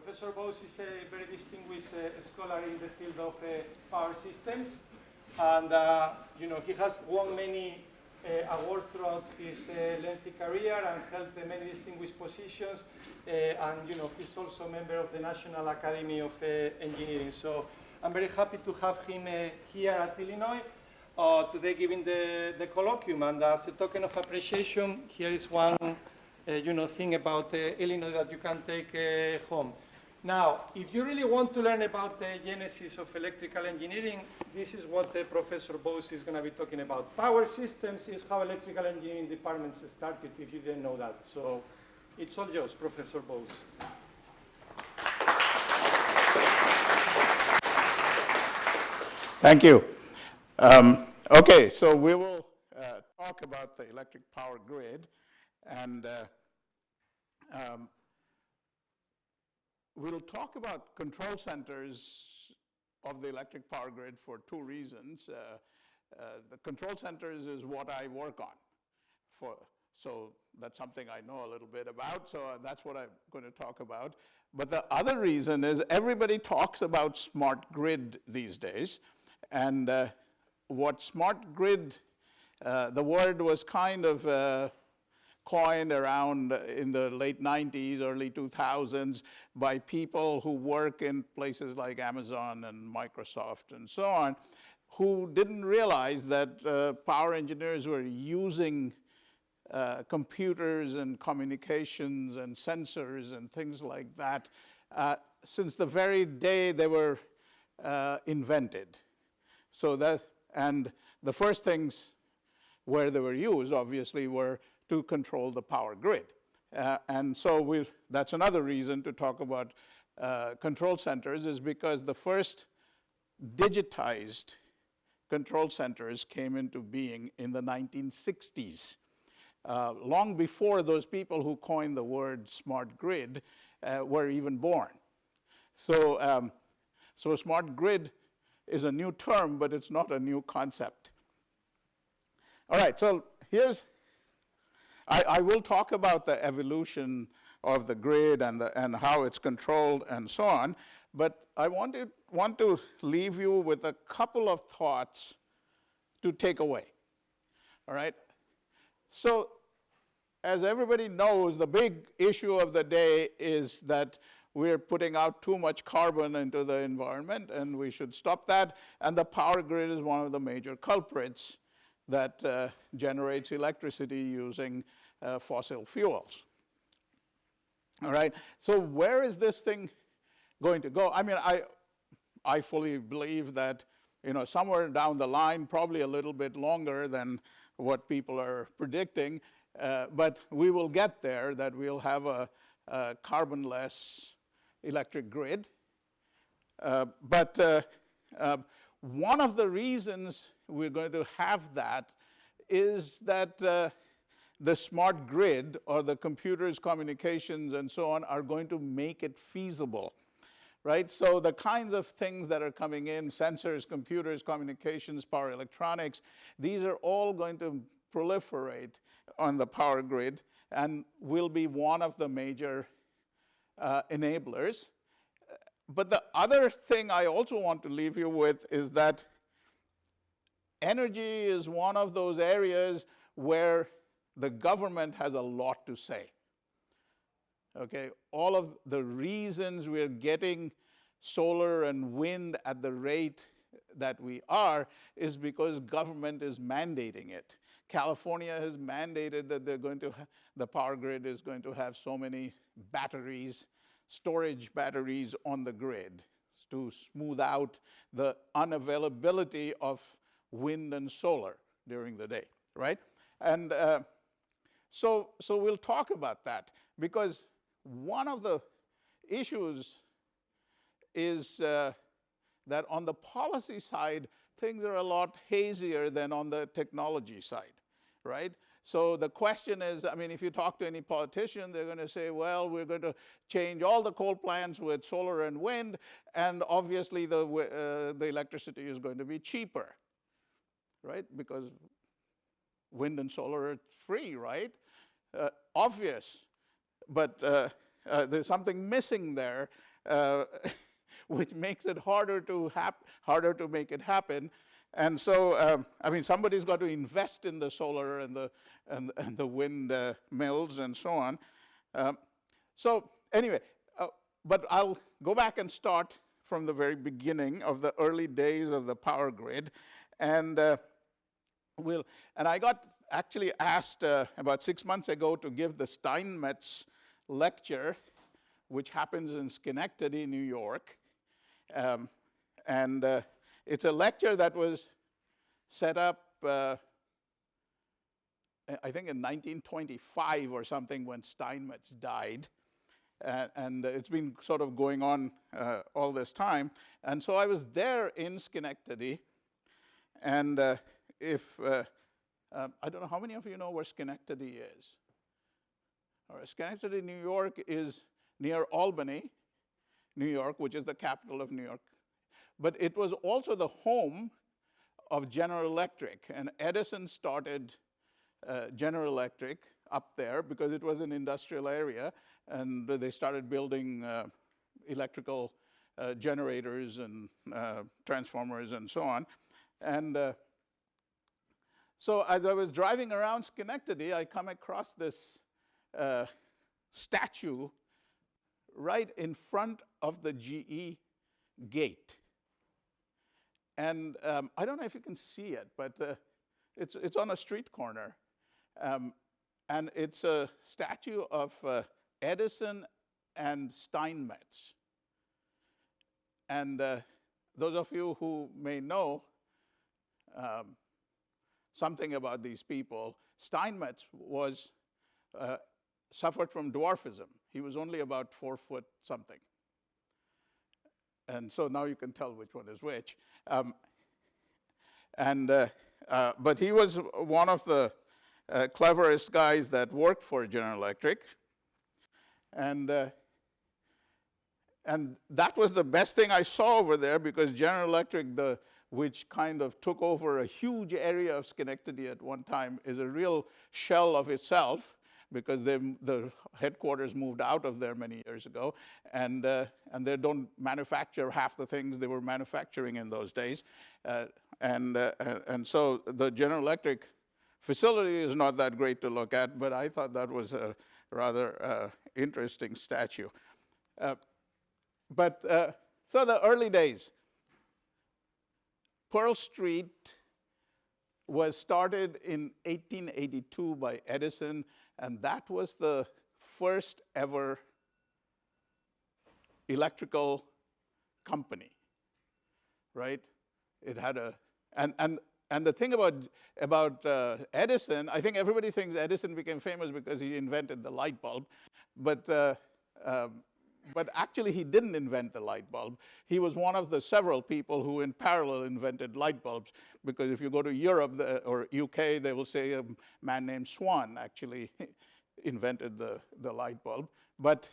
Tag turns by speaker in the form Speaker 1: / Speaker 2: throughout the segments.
Speaker 1: Professor Bose is a very distinguished scholar in the field of power systems, and he has won many awards throughout his lengthy career and held many distinguished positions. And he's also a member of the National Academy of Engineering. So I'm very happy to have him here at Illinois today, giving the colloquium. And as a token of appreciation, here is one thing about Illinois that you can take home. Now, if you really want to learn about the genesis of electrical engineering, this is what Professor Bose is going to be talking about. Power systems is how electrical engineering departments started, if you didn't know that. So it's all yours, Professor Bose.
Speaker 2: Thank you. Okay, so we will talk about the electric power grid, and we'll talk about control centers of the electric power grid for two reasons. The control centers is what I work on, so that's something I know a little bit about, so that's what I'm going to talk about. But the other reason is everybody talks about smart grid these days, and what smart grid, the word was kind of coined around in the late 90s, early 2000s by people who work in places like Amazon and Microsoft and so on, who didn't realize that power engineers were using computers and communications and sensors and things like that since the very day they were invented. So that, and the first things where they were used, obviously, were to control the power grid. And so that's another reason to talk about control centers, is because the first digitized control centers came into being in the 1960s. Long before those people who coined the word smart grid were even born. So, so smart grid is a new term, but it's not a new concept. All right, so I will talk about the evolution of the grid and how it's controlled and so on, but I want to leave you with a couple of thoughts to take away. All right? So, as everybody knows, the big issue of the day is that we're putting out too much carbon into the environment, and we should stop that. And the power grid is one of the major culprits that generates electricity using fossil fuels. All right, so where is this thing going to go? I mean, I fully believe that somewhere down the line, probably a little bit longer than what people are predicting, but we will get there, that we'll have a carbon-less electric grid. But one of the reasons we're going to have that is that the smart grid, or the computers, communications, and so on, are going to make it feasible, right? So the kinds of things that are coming in, sensors, computers, communications, power electronics, these are all going to proliferate on the power grid and will be one of the major enablers. But the other thing I also want to leave you with is that energy is one of those areas where the government has a lot to say. Okay, all of the reasons we're getting solar and wind at the rate that we are is because government is mandating it. California has mandated that the power grid is going to have so many batteries, storage batteries on the grid to smooth out the unavailability of wind and solar during the day, right? And so we'll talk about that, because one of the issues is that on the policy side, things are a lot hazier than on the technology side, right? So the question is, I mean, if you talk to any politician, they're going to say, well, we're going to change all the coal plants with solar and wind, and obviously the electricity is going to be cheaper, right? Because wind and solar are free, right? Obvious, but there's something missing there, which makes it harder to make it happen. And so, I mean, somebody's got to invest in the solar and the wind mills and so on. So anyway, but I'll go back and start from the very beginning of the early days of the power grid, and I got actually asked about 6 months ago to give the Steinmetz lecture, which happens in Schenectady, New York. It's a lecture that was set up, I think in 1925 or something, when Steinmetz died. And it's been sort of going on all this time. And so I was there in Schenectady. And I don't know, how many of you know where Schenectady is? All right, Schenectady, New York is near Albany, New York, which is the capital of New York. But it was also the home of General Electric. And Edison started General Electric up there because it was an industrial area. And they started building electrical generators and transformers and so on. And so as I was driving around Schenectady, I come across this statue right in front of the GE gate. And I don't know if you can see it, but it's on a street corner. And it's a statue of Edison and Steinmetz. And those of you who may know something about these people, Steinmetz suffered from dwarfism. He was only about 4 foot something. And so now you can tell which one is which. But he was one of the cleverest guys that worked for General Electric. And that was the best thing I saw over there, because General Electric, which kind of took over a huge area of Schenectady at one time, is a real shell of itself, because the headquarters moved out of there many years ago, and they don't manufacture half the things they were manufacturing in those days. And so the General Electric facility is not that great to look at, but I thought that was a rather interesting statue. So the early days. Pearl Street was started in 1882 by Edison, and that was the first ever electrical company, right? It had and the thing about Edison, I think everybody thinks Edison became famous because he invented the light bulb, but actually he didn't invent the light bulb. He was one of the several people who in parallel invented light bulbs, because if you go to Europe or UK, they will say a man named Swan actually invented the light bulb. But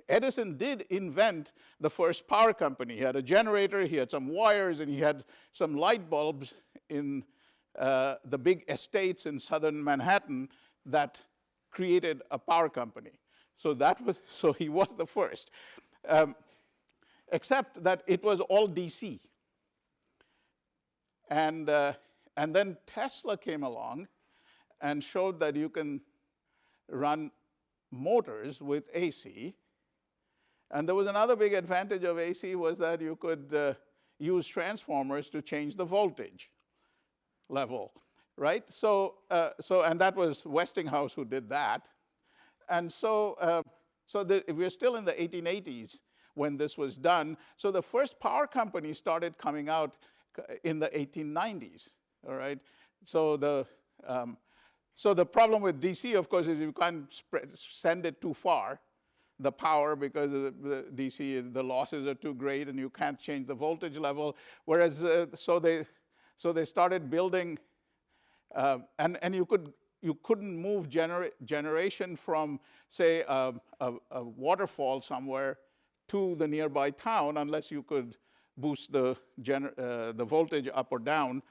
Speaker 2: Edison did invent the first power company. He had a generator, he had some wires, and he had some light bulbs in the big estates in southern Manhattan that created a power company. So he was the first, except that it was all DC. And then Tesla came along and showed that you can run motors with AC. And there was another big advantage of AC, was that you could use transformers to change the voltage level, right? And that was Westinghouse who did that. And so we're still in the 1880s when this was done. So the first power company started coming out in the 1890s, all right? So the problem with DC, of course, is you can't send it too far, the power, because the DC, the losses are too great and you can't change the voltage level. Whereas, so they started building, and you couldn't move generation from, say, a waterfall somewhere to the nearby town unless you could boost the voltage up or down.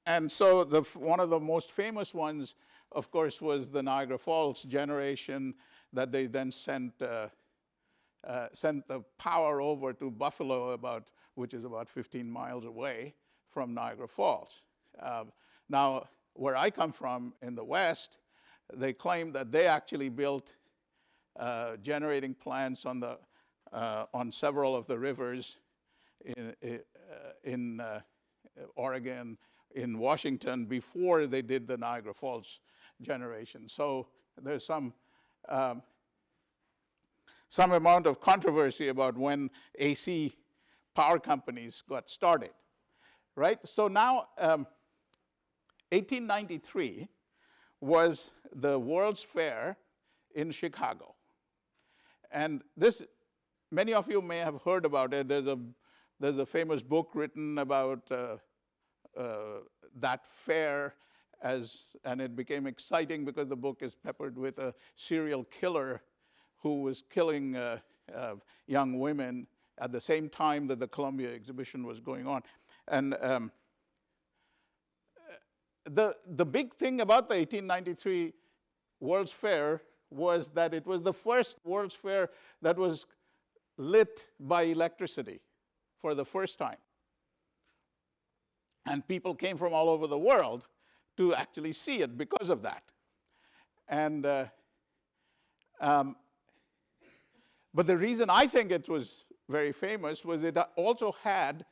Speaker 2: And so one of the most famous ones, of course, was the Niagara Falls generation that they then sent the power over to Buffalo, which is about 15 miles away from Niagara Falls. Now, where I come from in the West, they claim that they actually built generating plants on several of the rivers in Oregon, in Washington, before they did the Niagara Falls generation. So there's some amount of controversy about when AC power companies got started, right? So now, 1893 was the World's Fair in Chicago. And this, many of you may have heard about it. There's a famous book written about that fair, and it became exciting because the book is peppered with a serial killer who was killing young women at the same time that the Columbia exhibition was going on. And the big thing about the 1893 World's Fair was that it was the first World's Fair that was lit by electricity for the first time. And people came from all over the world to actually see it because of that. And but the reason I think it was very famous was it also had,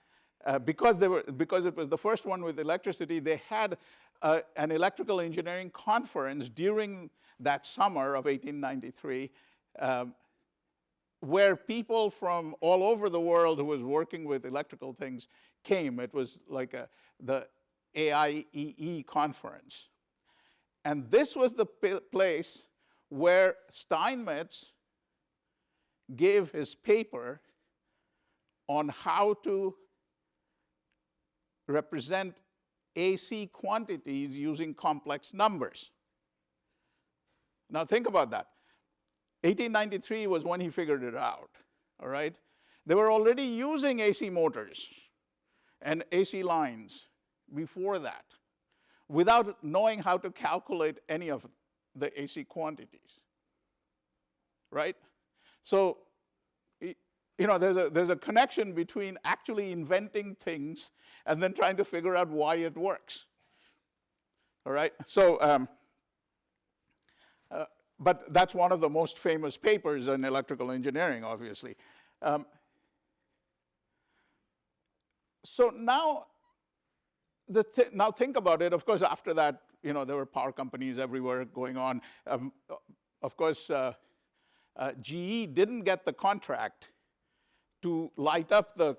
Speaker 2: because it was the first one with electricity, they had an electrical engineering conference during that summer of 1893, where people from all over the world who was working with electrical things came. It was like the AIEE conference. And this was the place where Steinmetz gave his paper on how to represent AC quantities using complex numbers. Now think about that. 1893 was when he figured it out, all right? They were already using AC motors and AC lines before that, without knowing how to calculate any of the AC quantities, right? So, you know, there's a connection between actually inventing things and then trying to figure out why it works, all right? So, but that's one of the most famous papers in electrical engineering, obviously. So now, now think about it. Of course, after that, you know, there were power companies everywhere going on. Of course, GE didn't get the contract to light up the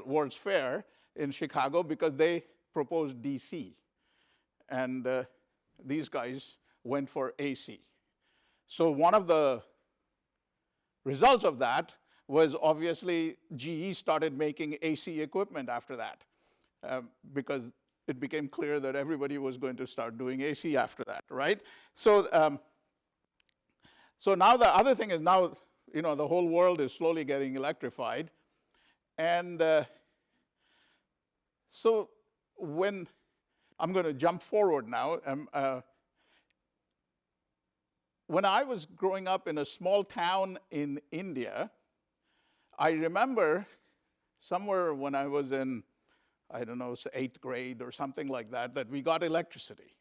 Speaker 2: World's Fair in Chicago because they proposed DC. And these guys went for AC. So one of the results of that was obviously GE started making AC equipment after that, because it became clear that everybody was going to start doing AC after that, right? So, so now the other thing is now, you know, the whole world is slowly getting electrified. And so when, I'm going to jump forward now. When I was growing up in a small town in India, I remember somewhere when I was in, I don't know, 8th grade or something like that, that we got electricity.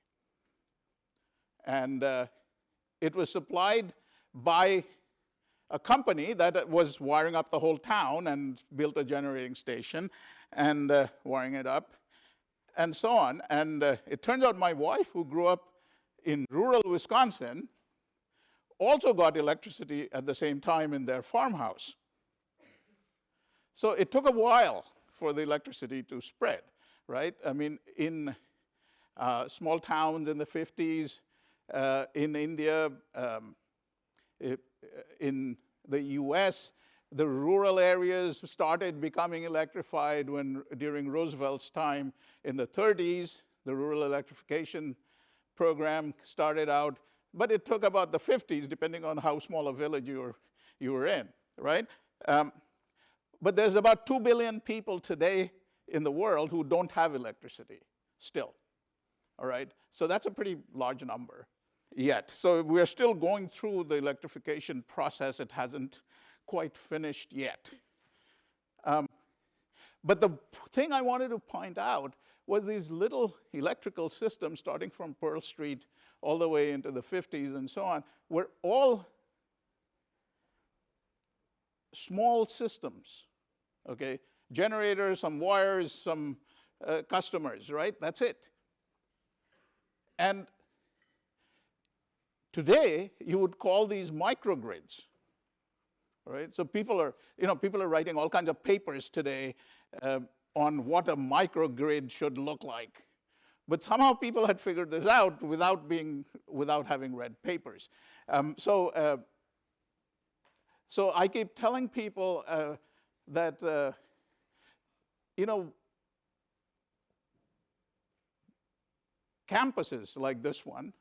Speaker 2: And it was supplied by a company that was wiring up the whole town and built a generating station and wiring it up and so on. And it turns out my wife, who grew up in rural Wisconsin, also got electricity at the same time in their farmhouse. So it took a while for the electricity to spread, right? I mean, in small towns in the 50s, in India, in the US, the rural areas started becoming electrified during Roosevelt's time in the 30s. The rural electrification program started out, but it took about the 50s, depending on how small a village you were in, right? But there's about 2 billion people today in the world who don't have electricity still, all right? So that's a pretty large number yet. So we're still going through the electrification process. It hasn't quite finished yet. But the thing I wanted to point out was these little electrical systems starting from Pearl Street all the way into the 50s and so on were all small systems, okay? Generators, some wires, some customers, right? That's it. And today, you would call these microgrids, right? So people are writing all kinds of papers today on what a microgrid should look like. But somehow people had figured this out without having read papers. So I keep telling people that, campuses like this one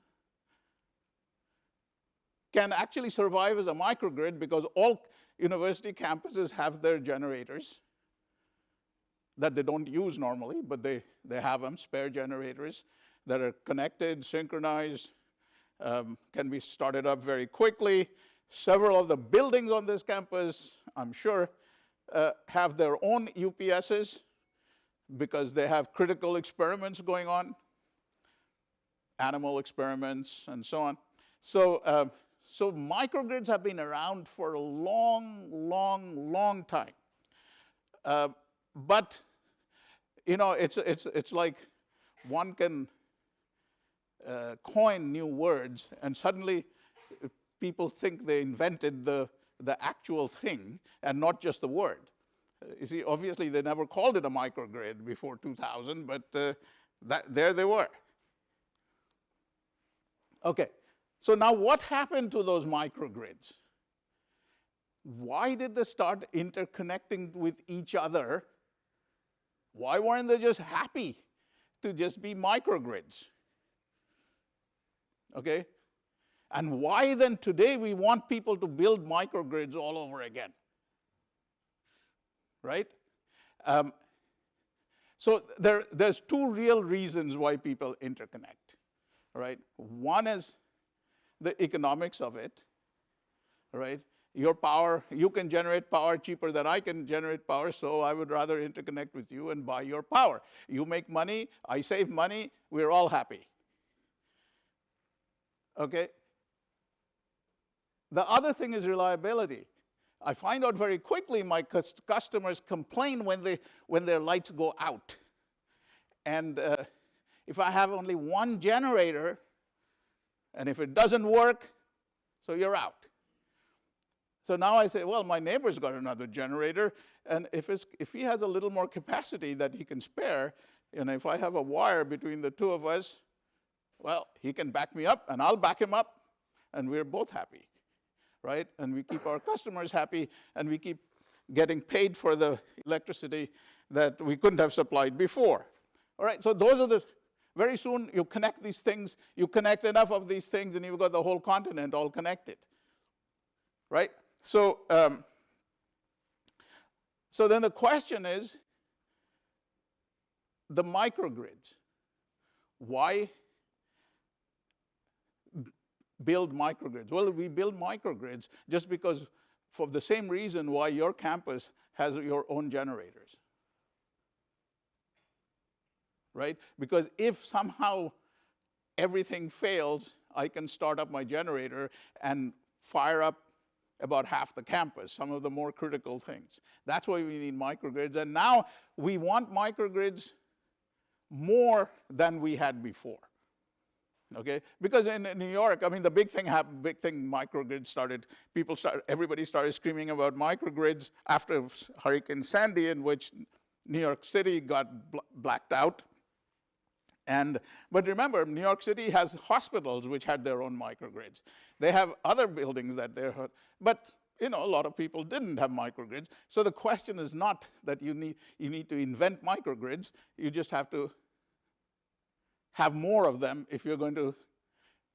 Speaker 2: can actually survive as a microgrid because all university campuses have their generators that they don't use normally, but they have them, spare generators that are connected, synchronized, can be started up very quickly. Several of the buildings on this campus, I'm sure, have their own UPSs because they have critical experiments going on, animal experiments, and so on. So microgrids have been around for a long, long, long time. But it's like one can coin new words, and suddenly people think they invented the actual thing and not just the word. You see, obviously they never called it a microgrid before 2000, but there they were. Okay, so now what happened to those microgrids? Why did they start interconnecting with each other? Why weren't they just happy to just be microgrids? Okay? And why then today we want people to build microgrids all over again? Right? So there's two real reasons why people interconnect. Right? One is the economics of it. Right? Your power, you can generate power cheaper than I can generate power, so I would rather interconnect with you and buy your power. You make money, I save money, we're all happy. Okay? The other thing is reliability. I find out very quickly my customers complain when their lights go out. And if I have only one generator, and if it doesn't work, so you're out. So now I say, well, my neighbor's got another generator, and if he has a little more capacity that he can spare, and if I have a wire between the two of us, well, he can back me up, and I'll back him up, and we're both happy, right? And we keep our customers happy, and we keep getting paid for the electricity that we couldn't have supplied before. All right, so those are very soon you connect these things, you connect enough of these things, and you've got the whole continent all connected, right? So then the question is, the microgrids. Why build microgrids? Well, we build microgrids just because, for the same reason why your campus has your own generators. Right? Because if somehow everything fails, I can start up my generator and fire up about half the campus, some of the more critical things. That's why we need microgrids. And now we want microgrids more than we had before. Okay? Because in New York, I mean, the big thing microgrids started, everybody started screaming about microgrids after Hurricane Sandy, in which New York City got blacked out. But remember, New York City has hospitals which had their own microgrids. They have other buildings that but a lot of people didn't have microgrids. So the question is not that you need to invent microgrids. You just have to have more of them if you're going to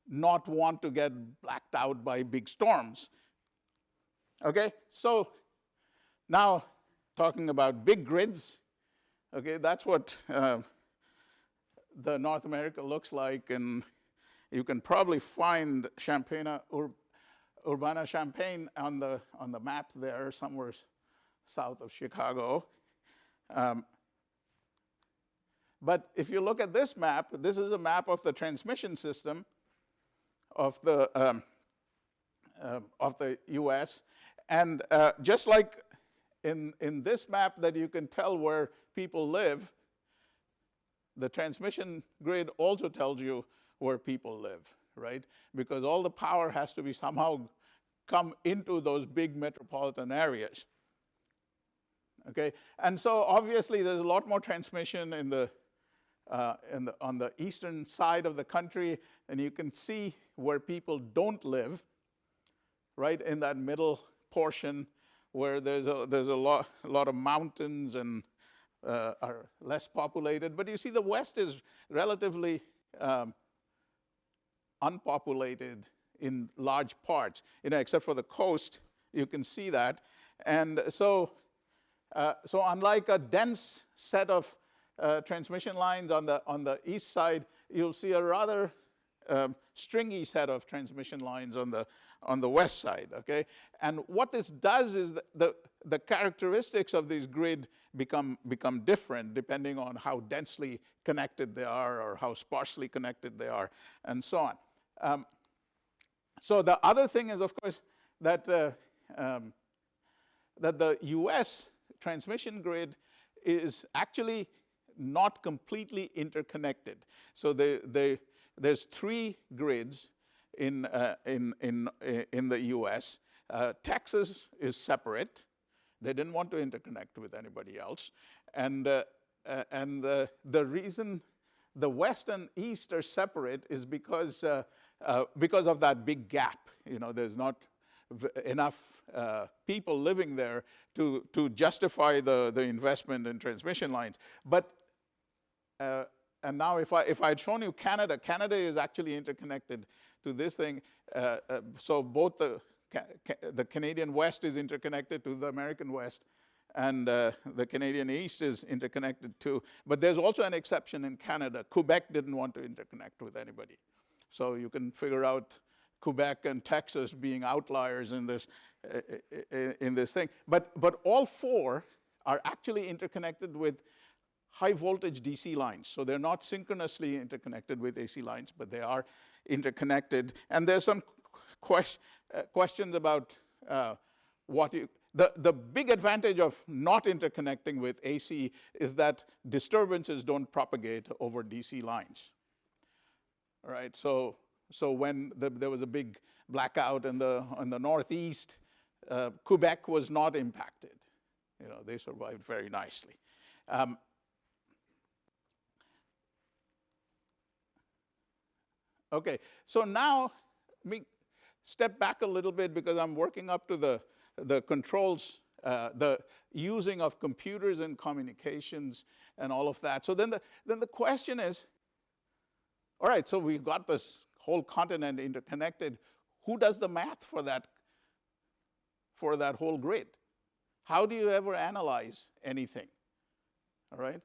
Speaker 2: not want to get blacked out by big storms. Okay, so now talking about big grids. Okay, that's what the North America looks like, and you can probably find Urbana-Champaign on the map there, somewhere south of Chicago. But if you look at this map, this is a map of the transmission system of the U.S. And just like in this map that you can tell where people live, the transmission grid also tells you where people live, right? Because all the power has to be somehow come into those big metropolitan areas. Okay, and so obviously there's a lot more transmission on the eastern side of the country, and you can see where people don't live, right in that middle portion where there's a lot of mountains and are less populated. But you see the west is relatively unpopulated in large parts, except for the coast. You can see that, and so unlike a dense set of transmission lines on the east side, you'll see a rather stringy set of transmission lines on the west side. Okay, and what this does is the characteristics of these grid become different depending on how densely connected they are or how sparsely connected they are, and so on. So the other thing is, of course, that the U.S. transmission grid is actually not completely interconnected. So there's three grids in the U.S. Texas is separate. They didn't want to interconnect with anybody else, and the reason the west and east are separate is because of that big gap. There's not enough people living there to justify the investment in transmission lines. But and now if I had shown you Canada is actually interconnected to this thing. So both the Canadian West is interconnected to the American West, and the Canadian East is interconnected too. But there's also an exception in Canada. Quebec didn't want to interconnect with anybody. So you can figure out Quebec and Texas being outliers in this thing. But all four are actually interconnected with high voltage DC lines. So they're not synchronously interconnected with AC lines, but they are interconnected. And there's some questions about the big advantage of not interconnecting with AC is that disturbances don't propagate over DC lines. All right, so when there was a big blackout in the Northeast, Quebec was not impacted. They survived very nicely. Okay, so now let me step back a little bit because I'm working up to the controls, the using of computers and communications and all of that. So then the question is, all right, so we've got this whole continent interconnected. Who does the math for that whole grid? How do you ever analyze anything? All right?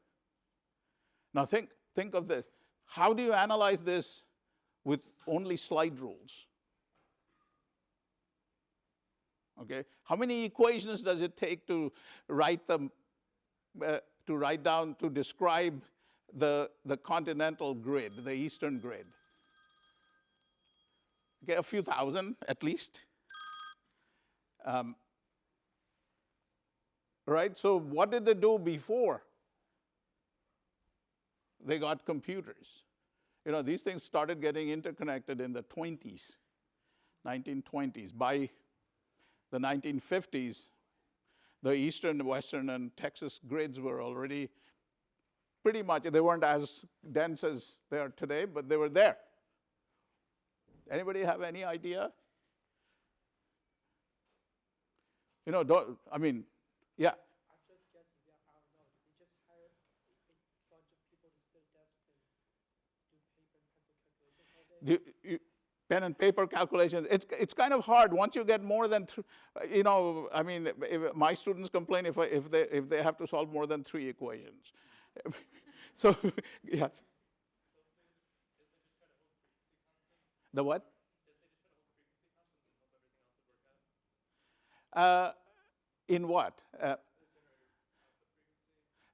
Speaker 2: Now think of this. How do you analyze this with only slide rules? Okay? How many equations does it take to write them, to describe the continental grid, the eastern grid? Okay, a few thousand at least. Right? So what did they do before they got computers? These things started getting interconnected in the 1920s. By the 1950s, the eastern, western, and Texas grids were already pretty much, they weren't as dense as they are today, but they were there. Anybody have any idea? Yeah.
Speaker 3: I'm just guessing. Yeah, I don't know. Did they just hire a bunch of people to sit at desks and do paper and pencil calculations all day?
Speaker 2: Pen and paper calculations. It's kind of hard once you get more than my students complain if they have to solve more than 3 equations. So, yes. The what? In what?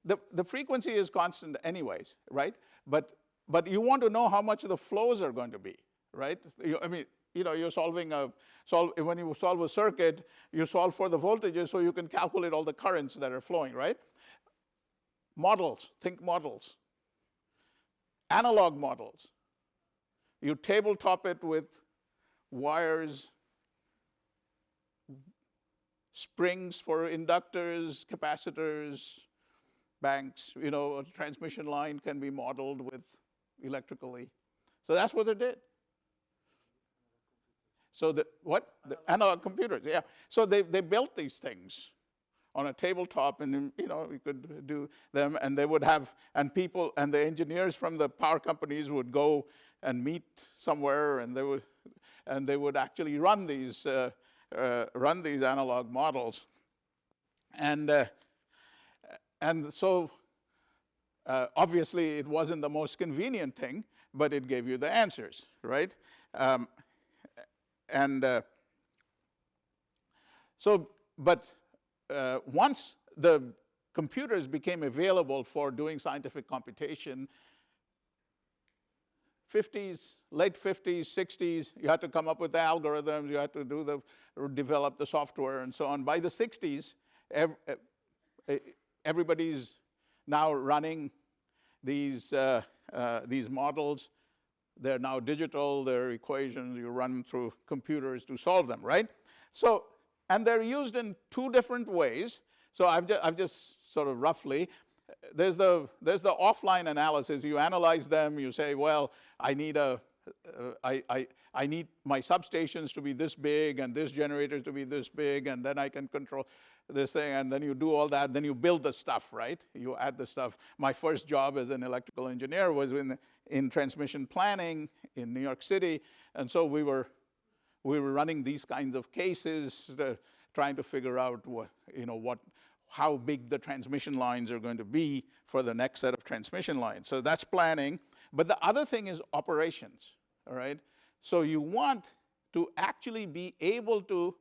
Speaker 2: The frequency is constant anyways, right? But you want to know how much the flows are going to be, right? I mean, you're when you solve a circuit, you solve for the voltages so you can calculate all the currents that are flowing, right? Models, think models. Analog models. You tabletop it with wires, springs for inductors, capacitors, banks. A transmission line can be modeled with electrically. So that's what they did. So the analog computers, yeah. So they built these things on a tabletop, and you could do them, and they would have, and people and the engineers from the power companies would go and meet somewhere, and they would actually run these analog models, and so obviously it wasn't the most convenient thing, but it gave you the answers, right? Once the computers became available for doing scientific computation, late 50s, 60s, you had to come up with the algorithms, you had to develop the software and so on. By the 60s, everybody's now running these models. They're now digital, they're equations, you run through computers to solve them, right? So, and they're used in two different ways. So I've just sort of roughly, there's the offline analysis. You analyze them, you say, well, I need I need my substations to be this big and this generator to be this big, and then I can control this thing, and then you do all that, then you build the stuff, right? You add the stuff. My first job as an electrical engineer was in transmission planning in New York City, and so we were running these kinds of cases, trying to figure out how big the transmission lines are going to be for the next set of transmission lines. So that's planning. But the other thing is operations, all right? So you want to actually be able to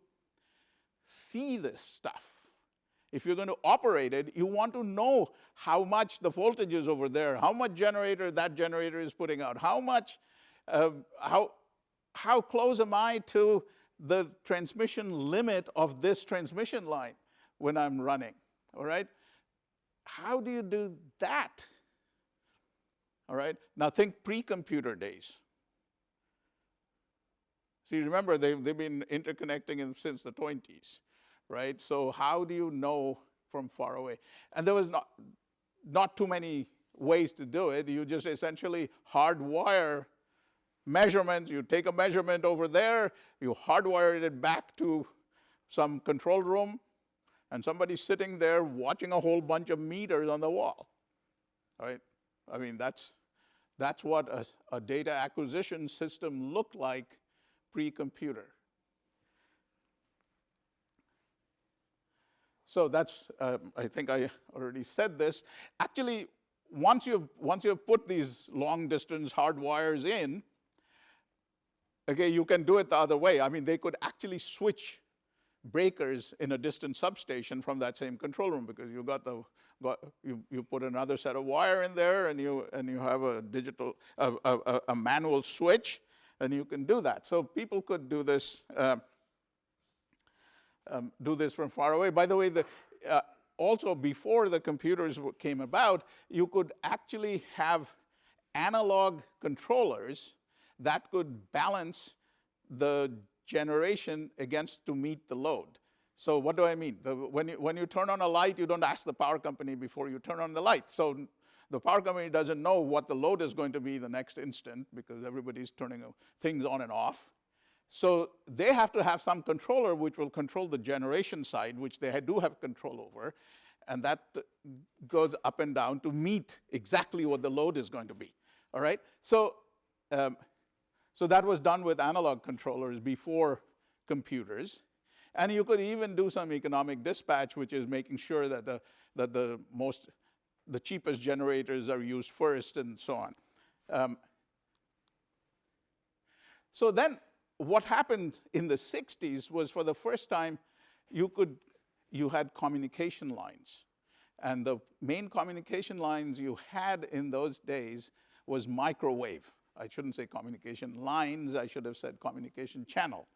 Speaker 2: see this stuff. If you're going to operate it, you want to know how much the voltage is over there, how much that generator is putting out, how much, how close am I to the transmission limit of this transmission line when I'm running, all right? How do you do that? All right, now think pre-computer days. See, remember, they've been interconnecting since the 20s, right? So how do you know from far away? And there was not too many ways to do it. You just essentially hardwire measurements. You take a measurement over there, you hardwire it back to some control room, and somebody's sitting there watching a whole bunch of meters on the wall, right? I mean, that's what a data acquisition system looked like pre-computer. So that's, I think I already said this. Actually, once you've put these long distance hard wires in, okay, you can do it the other way. I mean, they could actually switch breakers in a distant substation from that same control room, because you put another set of wire in there, and you have a digital a manual switch, and you can do that. So people could do this from far away. By the way, also before the computers came about, you could actually have analog controllers that could balance the generation to meet the load. So what do I mean? When you turn on a light, you don't ask the power company before you turn on the light. So the power company doesn't know what the load is going to be the next instant, because everybody's turning things on and off. So they have to have some controller which will control the generation side, which they do have control over, and that goes up and down to meet exactly what the load is going to be. All right? So that was done with analog controllers before computers. And you could even do some economic dispatch, which is making sure that the most the cheapest generators are used first and so on. So then what happened in the 60s was, for the first time, you had communication lines. And the main communication lines you had in those days was microwave. I shouldn't say communication lines, I should have said communication channel,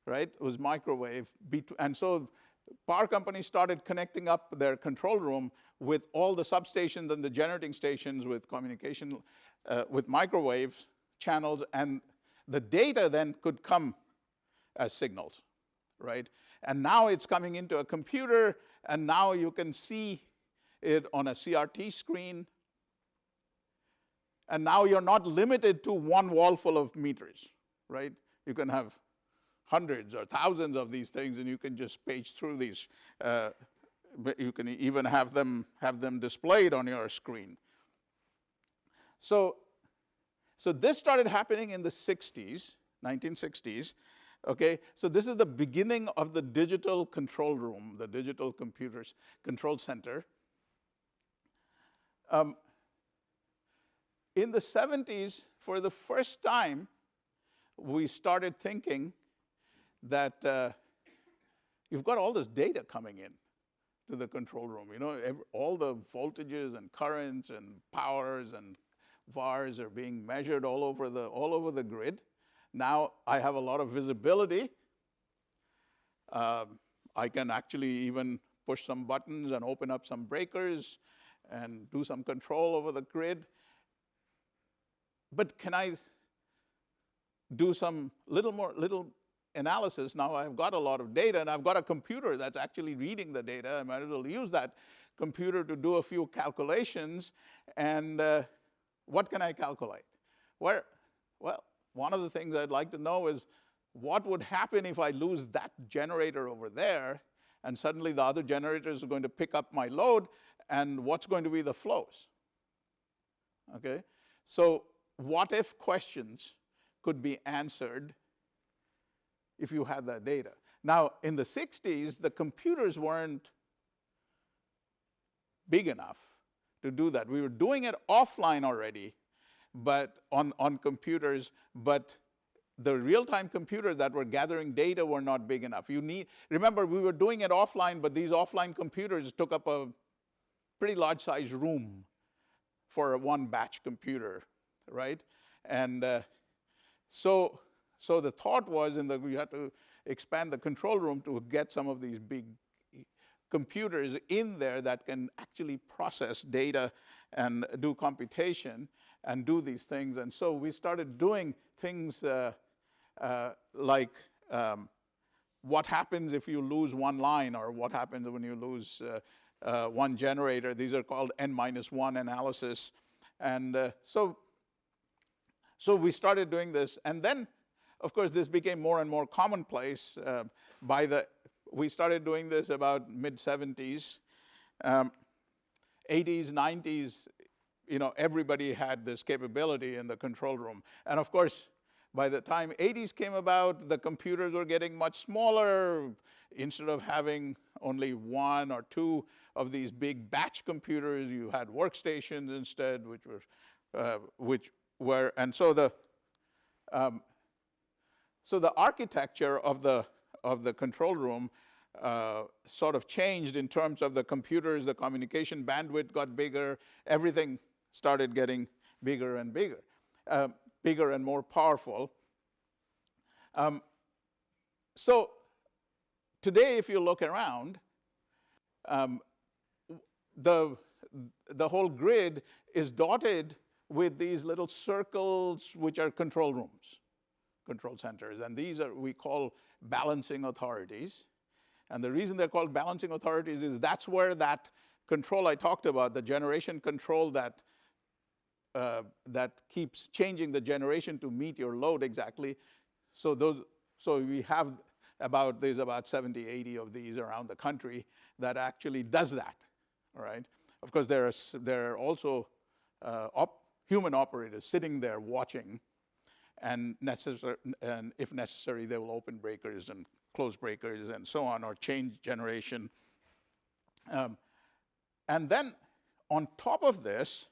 Speaker 2: right? It was microwave. And so power companies started connecting up their control room with all the substations and the generating stations with communication, with microwave channels, and the data then could come as signals, right? And now it's coming into a computer, and now you can see it on a CRT screen. And now you're not limited to one wall full of meters, right? You can have hundreds or thousands of these things, and you can just page through these. You can even have them displayed on your screen. So this started happening in the 60s, 1960s. Okay, so this is the beginning of the digital control room, the digital computers control center. In the 70s, for the first time, we started thinking that you've got all this data coming in to the control room. You know, all the voltages and currents and powers and VARs are being measured all over the grid. Now I have a lot of visibility. I can actually even push some buttons and open up some breakers and do some control over the grid. But can I do some little analysis? Now I've got a lot of data, and I've got a computer that's actually reading the data. I might as well use that computer to do a few calculations. And what can I calculate? Well, one of the things I'd like to know is what would happen if I lose that generator over there, and suddenly the other generators are going to pick up my load, and what's going to be the flows? Okay, so what if questions could be answered if you had that data. Now, in the 60s, the computers weren't big enough to do that. We were doing it offline already, but on computers, but the real-time computers that were gathering data were not big enough. Remember, we were doing it offline, but these offline computers took up a pretty large-sized room for one batch computer, right? And so the thought was we had to expand the control room to get some of these big computers in there that can actually process data and do computation and do these things. And so we started doing things like what happens if you lose one line, or what happens when you lose one generator. These are called N-1 analysis. And so we started doing this. And then, of course, this became more and more commonplace. We started doing this about mid-70s. 80s, 90s, everybody had this capability in the control room. And of course, by the time 80s came about, the computers were getting much smaller. Instead of having only one or two of these big batch computers, you had workstations instead, and so the architecture of the control room sort of changed in terms of the computers. The communication bandwidth got bigger. Everything started getting bigger and bigger, bigger and more powerful. So today, if you look around, the whole grid is dotted with these little circles, which are control rooms, control centers. And these we call balancing authorities. And the reason they're called balancing authorities is that's where that control I talked about, the generation control that keeps changing the generation to meet your load exactly. So we have there's about 70, 80 of these around the country that actually does that, all right? Of course, there are also human operators sitting there watching, and if necessary, they will open breakers and close breakers and so on, or change generation. And then on top of this,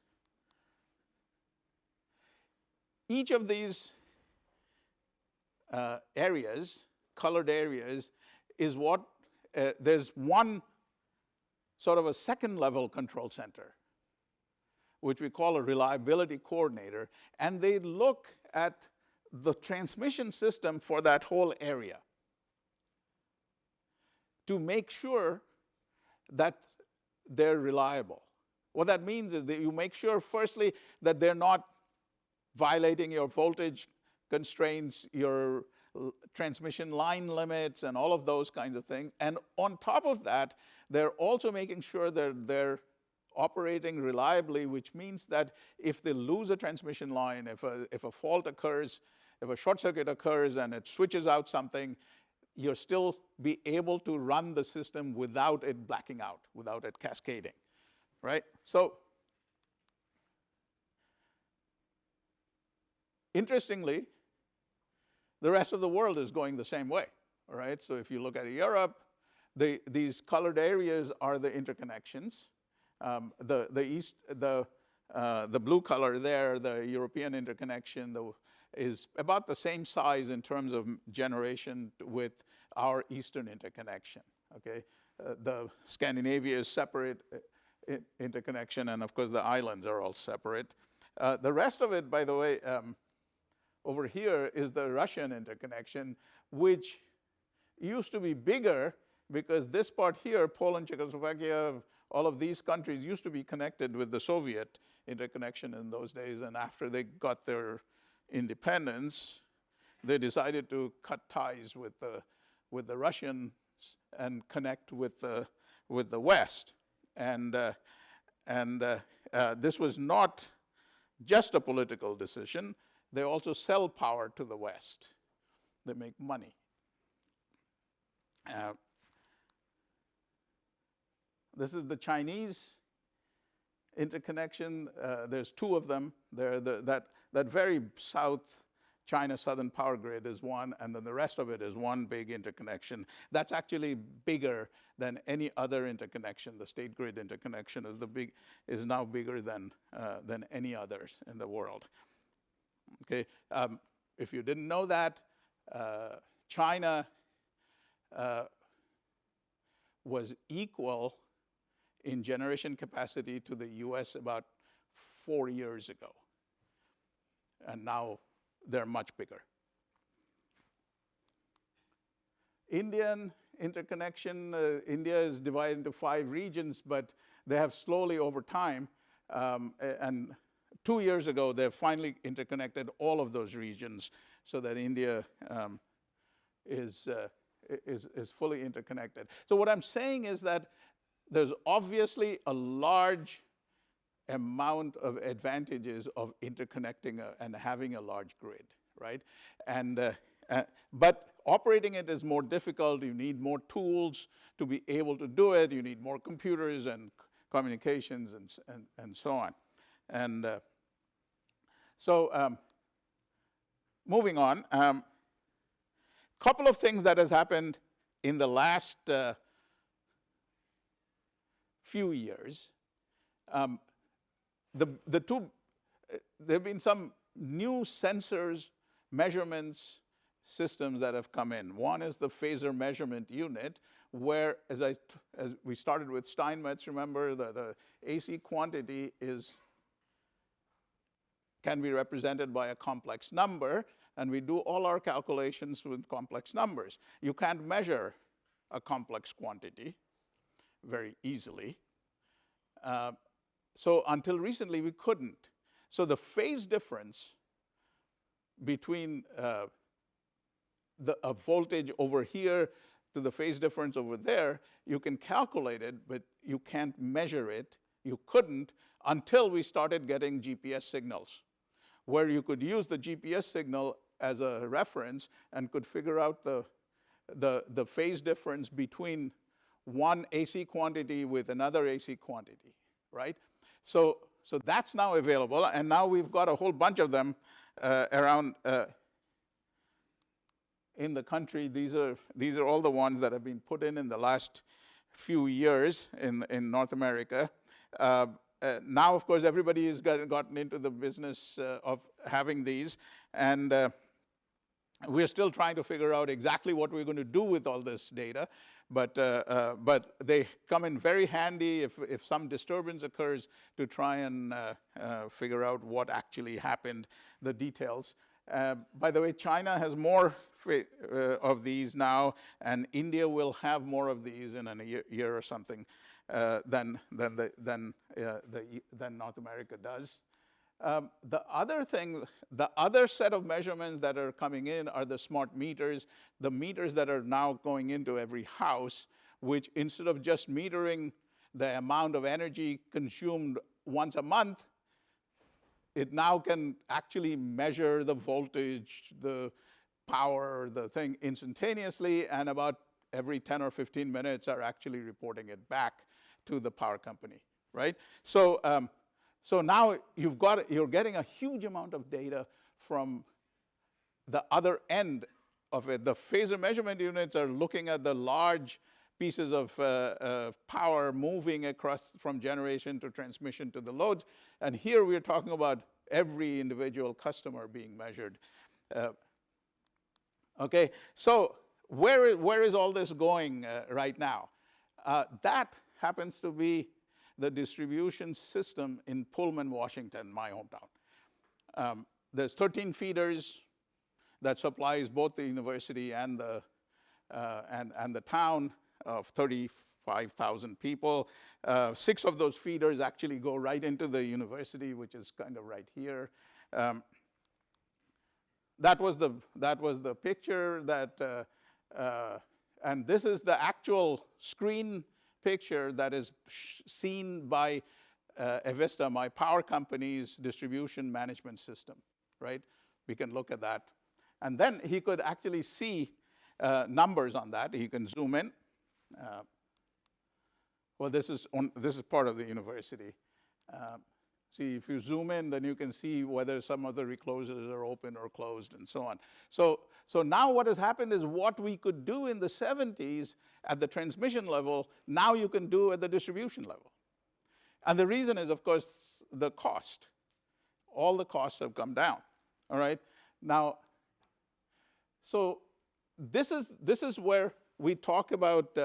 Speaker 2: each of these areas, colored areas, is what, there's one sort of a second level control center, which we call a reliability coordinator, and they look at the transmission system for that whole area to make sure that they're reliable. What that means is that you make sure, firstly, that they're not violating your voltage constraints, your transmission line limits, and all of those kinds of things. And on top of that, they're also making sure that they're operating reliably, which means that if they lose a transmission line, if a fault occurs, if a short circuit occurs and it switches out something, you'll still be able to run the system without it blacking out, without it cascading, right? So, interestingly, the rest of the world is going the same way, all right? So if you look at Europe, these colored areas are the interconnections. The blue color there, the European interconnection, is about the same size in terms of generation with our Eastern interconnection, okay? The Scandinavia is separate interconnection, and of course the islands are all separate. The rest of it, by the way, over here is the Russian interconnection, which used to be bigger because this part here, Poland, Czechoslovakia, all of these countries used to be connected with the Soviet interconnection in those days, and after they got their independence, they decided to cut ties with the Russians and connect with the West. And this was not just a political decision. They also sell power to the West. They make money. This is the Chinese interconnection. There's two of them. That very south China Southern Power Grid is one, and then the rest of it is one big interconnection. That's actually bigger than any other interconnection. The state grid interconnection is now bigger than any others in the world. Okay, if you didn't know that, China was equal in generation capacity to the US about 4 years ago. And now they're much bigger. Indian interconnection, India is divided into 5 regions, but they have slowly over time, and 2 years ago, they finally interconnected all of those regions so that India is fully interconnected. So what I'm saying is that there's obviously a large amount of advantages of interconnecting and having a large grid, right? But operating it is more difficult. You need more tools to be able to do it. You need more computers and communications and so on. And so moving on, couple of things that has happened in the last few years. There have been some new sensors, measurements, systems that have come in. One is the Phasor measurement unit, where, as we started with Steinmetz, remember, the AC quantity can be represented by a complex number, and we do all our calculations with complex numbers. You can't measure a complex quantity very easily. So until recently, we couldn't. So the phase difference between a voltage over here to the phase difference over there, you can calculate it, but you can't measure it. You couldn't until we started getting GPS signals, where you could use the GPS signal as a reference and could figure out the phase difference between one AC quantity with another AC quantity, right? So that's now available, and now we've got a whole bunch of them around in the country. These are all the ones that have been put in the last few years in North America. now, of course, everybody has gotten into the business of having these, and we're still trying to figure out exactly what we're going to do with all this data, but they come in very handy if some disturbance occurs to try and figure out what actually happened, the details. By the way, China has more of these now, and India will have more of these in a year or something than North America does. The other set of measurements that are coming in are the smart meters, the meters that are now going into every house, which instead of just metering the amount of energy consumed once a month, it now can actually measure the voltage, the power, the thing instantaneously, and about every 10 or 15 minutes are actually reporting it back to the power company, right? So now you're getting a huge amount of data from the other end of it. The phasor measurement units are looking at the large pieces of power moving across from generation to transmission to the loads. And here we're talking about every individual customer being measured. Okay, so where is all this going right now? That happens to be the distribution system in Pullman, Washington, my hometown. There's 13 feeders that supplies both the university and the town of 35,000 people. 6 of those feeders actually go right into the university, which is kind of right here. That was the picture and this is the actual screen picture that is seen by Avista, my power company's distribution management system, right? We can look at that. And then he could actually see numbers on that. He can zoom in. Well, this is part of the university. See, if you zoom in, then you can see whether some of the reclosers are open or closed and so on. So now what has happened is what we could do in the 70s at the transmission level, now you can do at the distribution level. And the reason is, of course, the cost. All the costs have come down, all right? Now, so this is where we talk about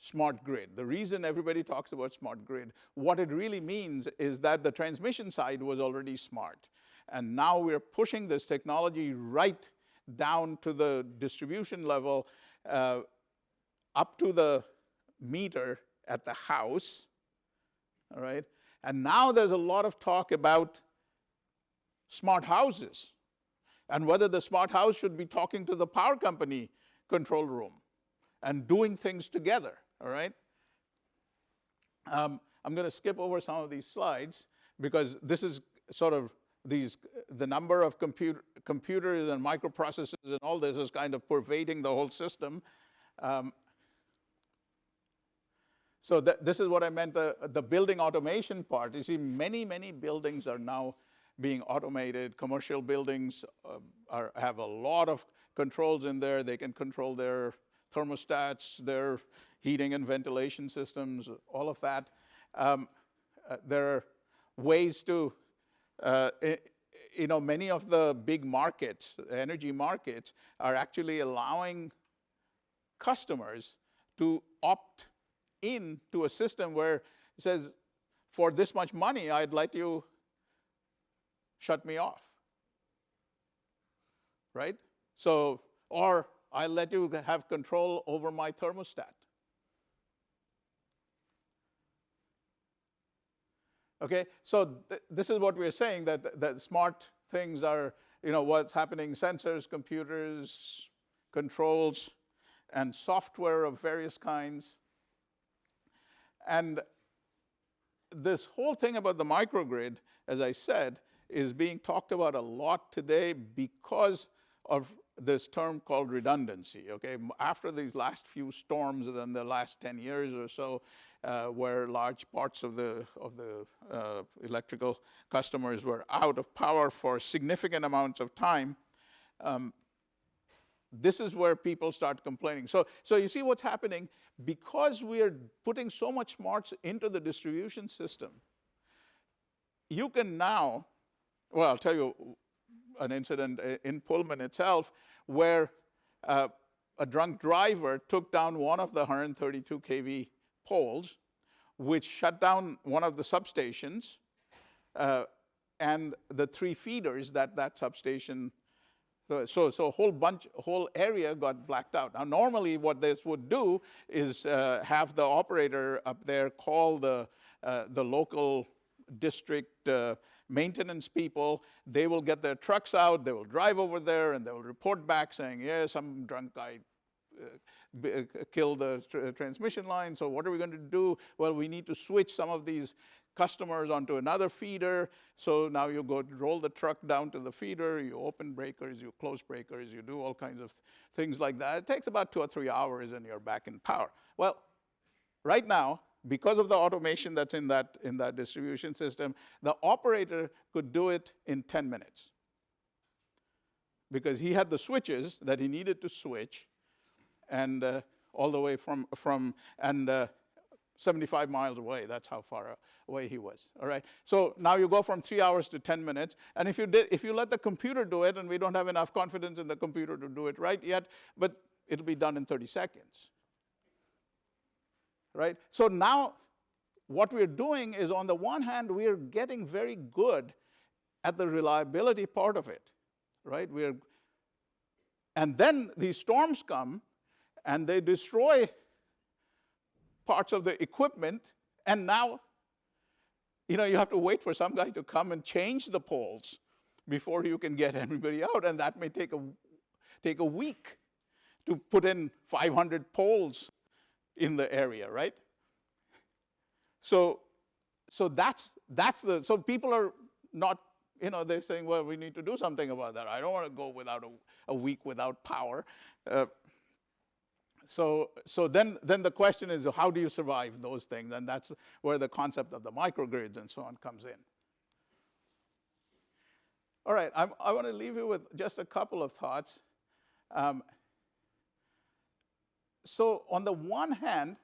Speaker 2: smart grid. The reason everybody talks about smart grid, what it really means is that the transmission side was already smart. And now we're pushing this technology right down to the distribution level, up to the meter at the house, all right? And now there's a lot of talk about smart houses and whether the smart house should be talking to the power company control room and doing things together, all right? I'm going to skip over some of these slides because this is sort of the number of computers and microprocessors and all this is kind of pervading the whole system. So this is what I meant, the building automation part. You see, many buildings are now being automated. Commercial buildings have a lot of controls in there. They can control their thermostats, their heating and ventilation systems, all of that. There are ways to, many of the big markets, energy markets, are actually allowing customers to opt in to a system where it says, for this much money, I'd let you shut me off, right? So, or I'll let you have control over my thermostat. Okay, so this is what we're saying, that smart things are, what's happening, sensors, computers, controls, and software of various kinds. And this whole thing about the microgrid, as I said, is being talked about a lot today because of this term called redundancy, okay? After these last few storms in the last 10 years or so, where large parts of the electrical customers were out of power for significant amounts of time, this is where people start complaining. So you see what's happening? Because we are putting so much smarts into the distribution system, you can now, well, I'll tell you an incident in Pullman itself where a drunk driver took down one of the 132 kV poles, which shut down one of the substations, and the 3 feeders that substation. So whole area got blacked out. Now, normally what this would do is have the operator up there call the local district maintenance people. They will get their trucks out, they will drive over there, and they will report back saying, yeah, some drunk guy killed the transmission line, so what are we going to do? Well, we need to switch some of these customers onto another feeder. So now you go roll the truck down to the feeder, you open breakers, you close breakers, you do all kinds of things like that. It takes about 2 or 3 hours and you're back in power. Well, right now, because of the automation that's in that distribution system, the operator could do it in 10 minutes. Because he had the switches that he needed to switch, and all the way from 75 miles away. That's how far away he was. All right. So now you go from 3 hours to 10 minutes. And if you let the computer do it, and we don't have enough confidence in the computer to do it right yet, but it'll be done in 30 seconds. Right. So now what we're doing is, on the one hand, we are getting very good at the reliability part of it. Right. And then these storms come and they destroy parts of the equipment, and now, you have to wait for some guy to come and change the poles before you can get everybody out, and that may take a week to put in 500 poles in the area, right? So people are not, they're saying, well, we need to do something about that. I don't want to go without a week without power. So then the question is, how do you survive those things? And that's where the concept of the microgrids and so on comes in. All right, I want to leave you with just a couple of thoughts. So on the one hand,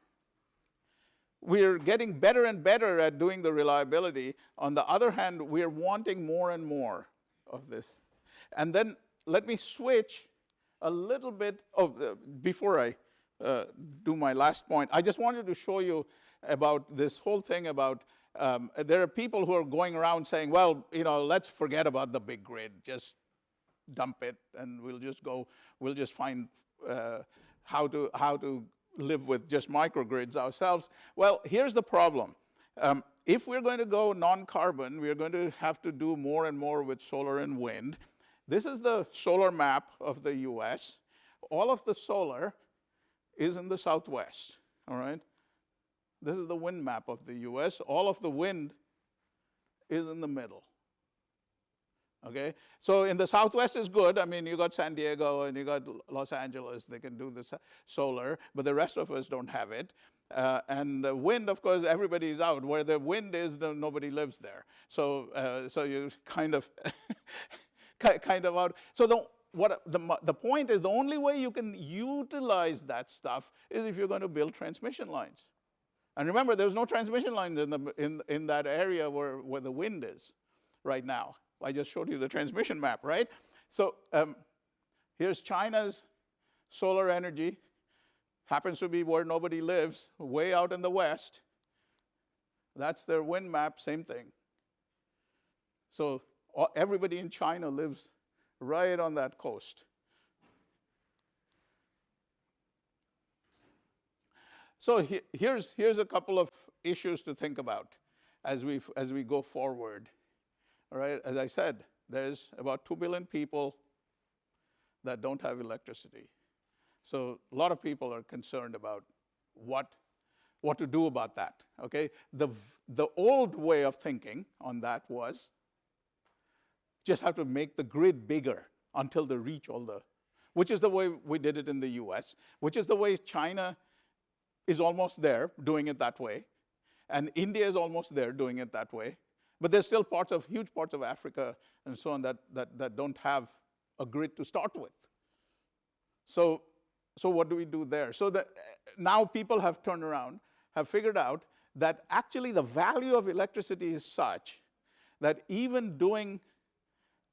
Speaker 2: we're getting better and better at doing the reliability. On the other hand, we're wanting more and more of this. And then let me switch a little bit. Before I do my last point, I just wanted to show you about this whole thing about there are people who are going around saying, well, let's forget about the big grid, just dump it, and we'll just find how to live with just microgrids ourselves. Well, here's the problem. If we're going to go non-carbon, we're going to have to do more and more with solar and wind. This is the solar map of the US. All of the solar is in the southwest, all right? This is the wind map of the US. All of the wind is in the middle, okay? So in the southwest is good. I mean, you got San Diego and you got Los Angeles. They can do the solar, but the rest of us don't have it. And the wind, of course, everybody's out. Where the wind is, nobody lives there. So you kind of out. So the point is, the only way you can utilize that stuff is if you're going to build transmission lines. And remember, there's no transmission lines in that area where the wind is right now. I just showed you the transmission map, right? So here's China's solar energy. Happens to be where nobody lives, way out in the west. That's their wind map, same thing. So everybody in China lives right on that coast. So here's a couple of issues to think about as we go forward. All right, as I said, there's about 2 billion people that don't have electricity. So a lot of people are concerned about what to do about that. Okay, the old way of thinking on that was just have to make the grid bigger until they reach which is the way we did it in the US, which is the way China is almost there doing it that way, and India is almost there doing it that way. But there's still huge parts of Africa and so on that don't have a grid to start with. So what do we do there? So now people have turned around, have figured out that actually the value of electricity is such that even doing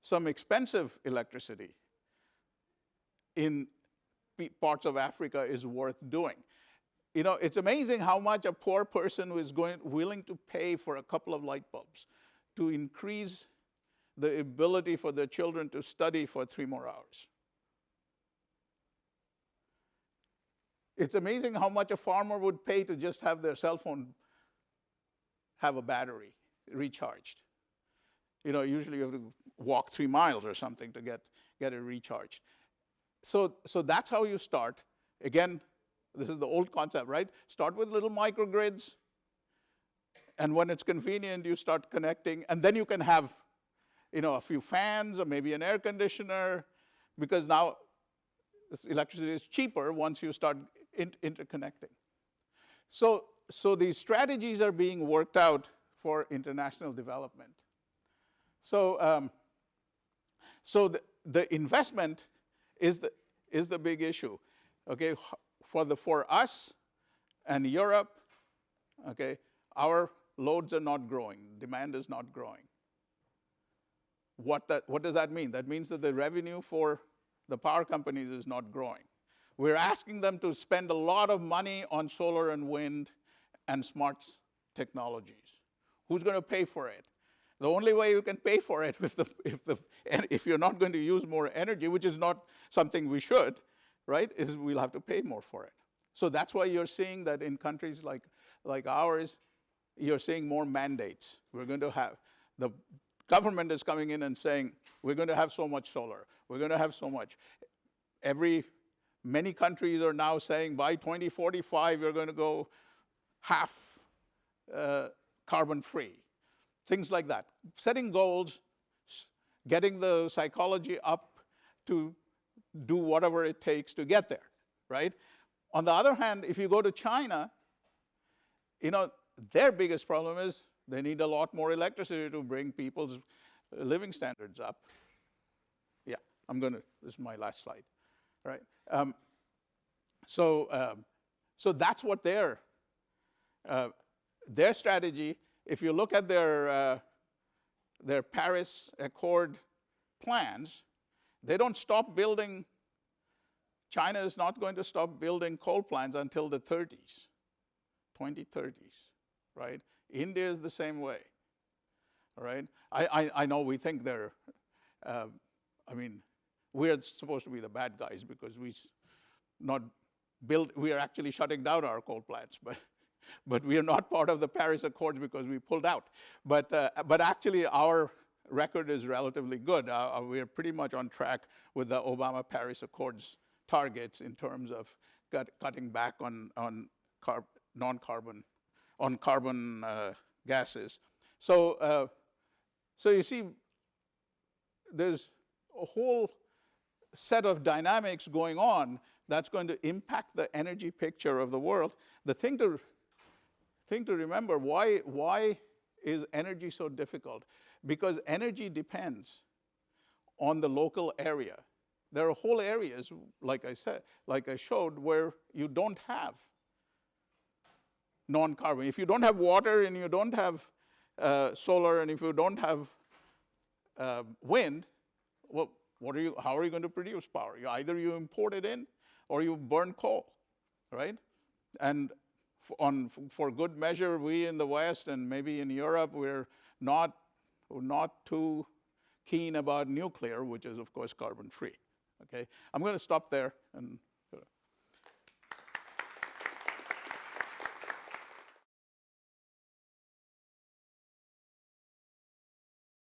Speaker 2: some expensive electricity in parts of Africa is worth doing. You know, it's amazing how much a poor person who is willing to pay for a couple of light bulbs to increase the ability for their children to study for 3 more hours. It's amazing how much a farmer would pay to just have their cell phone have a battery recharged. You know, usually you have to walk 3 miles or something to get it recharged. So that's how you start. Again, this is the old concept, right? Start with little microgrids, and when it's convenient, you start connecting, and then you can have, you know, a few fans or maybe an air conditioner, because now electricity is cheaper once you start interconnecting. So these strategies are being worked out for international development. So the investment is the big issue, okay? For us and Europe, okay, our loads are not growing. Demand is not growing. What does that mean? That means that the revenue for the power companies is not growing. We're asking them to spend a lot of money on solar and wind and smart technologies. Who's going to pay for it? The only way you can pay for it if you're not going to use more energy, which is not something we should, right, is we'll have to pay more for it. So that's why you're seeing that in countries like ours, you're seeing more mandates. We're going to have, the government is coming in and saying, we're going to have so much solar. We're going to have so much. Many countries are now saying by 2045, you're going to go half carbon free. Things like that. Setting goals, getting the psychology up to do whatever it takes to get there, right? On the other hand, if you go to China, you know, their biggest problem is they need a lot more electricity to bring people's living standards up. Yeah, this is my last slide, right? So that's what their strategy. If you look at their Paris Accord plans, they don't stop building. China is not going to stop building coal plants until the 2030s, right? India is the same way, all right? I know we think they're, we're supposed to be the bad guys because we are actually shutting down our coal plants, but we are not part of the Paris Accords because we pulled out. But actually our record is relatively good. We are pretty much on track with the Obama Paris Accords targets in terms of cutting back on carbon gases. So you see, there's a whole set of dynamics going on that's going to impact the energy picture of the world. The thing to remember, why is energy so difficult? Because energy depends on the local area. There are whole areas, like I showed, where you don't have non-carbon. If you don't have water and you don't have solar, and if you don't have wind, well, how are you going to produce power? Either you import it in or you burn coal, right? And for good measure, we in the West and maybe in Europe, we're not too keen about nuclear, which is, of course, carbon-free. Okay, I'm going to stop there and